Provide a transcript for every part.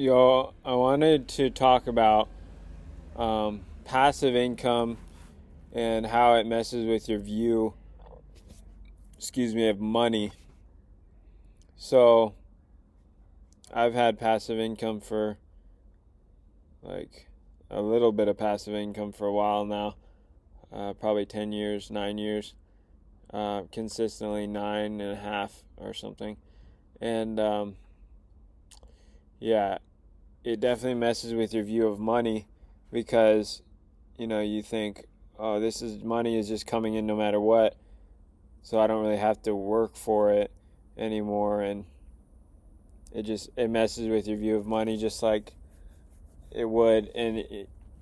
Yo, I wanted to talk about passive income and how it messes with your view, of money. So, I've had passive income for like a little bit of passive income for a while now, probably 10 years, 9 years, consistently 9.5 or something. And yeah, it definitely messes with your view of money because you think, oh, this is money is just coming in no matter what, so I don't really have to work for it anymore. And it messes with your view of money just like it would. And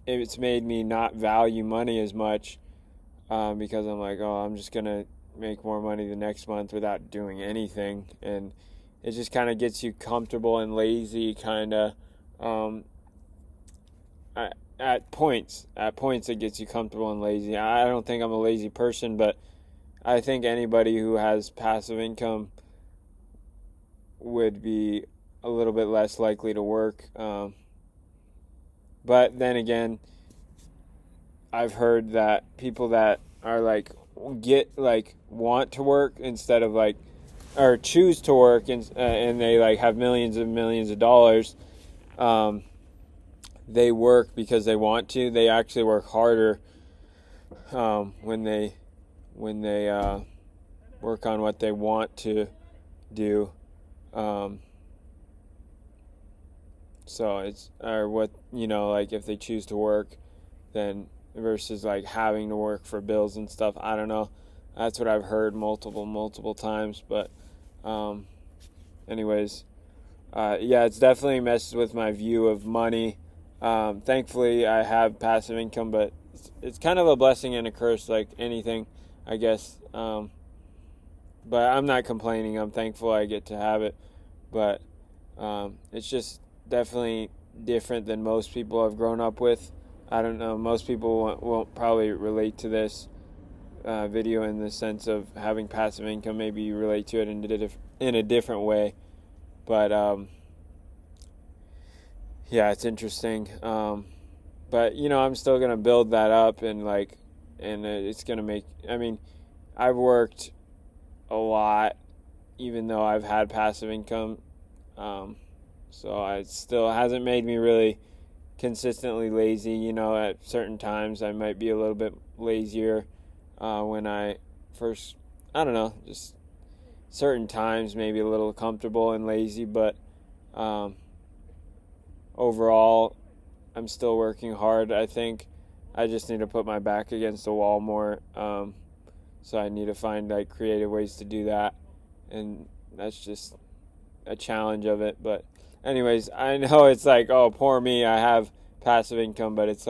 it's made me not value money as much, because I'm like, oh, I'm just gonna make more money the next month without doing anything. And it just kind of gets you comfortable and lazy, kind of. um, at points it gets you comfortable and lazy. I don't think I'm a lazy person, but I think anybody who has passive income would be a little bit less likely to work. But then again, I've heard that people that are like want to work instead of or choose to work, and they have millions and millions of dollars. They work because they want to. They actually work harder when they work on what they want to do. Um, so it's or what if they choose to work, then versus having to work for bills and stuff. I don't know. That's what I've heard multiple times. But anyways, yeah, it's definitely messes with my view of money. Thankfully, I have passive income, but it's kind of a blessing and a curse, like anything, I guess. But I'm not complaining. I'm thankful I get to have it. But it's just definitely different than most people have grown up with. I don't know. Most people won't probably relate to this video in the sense of having passive income. Maybe you relate to it in a different way. But yeah, it's interesting. But I'm still gonna build that up, and it's gonna make. I mean, I've worked a lot, even though I've had passive income. So it still hasn't made me really consistently lazy. At certain times I might be a little bit lazier when I first. I don't know, just certain times maybe a little comfortable and lazy, but overall, I'm still working hard. I think I just need to put my back against the wall more. So I need to find creative ways to do that, and that's just a challenge of it. But anyways, I know it's oh, poor me, I have passive income, but it's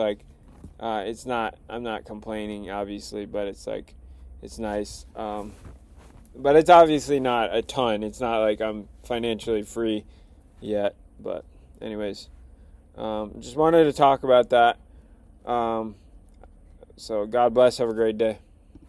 it's not. I'm not complaining, obviously, but it's nice. But it's obviously not a ton. It's not like I'm financially free yet. But anyways. Just wanted to talk about that. So God bless. Have a great day.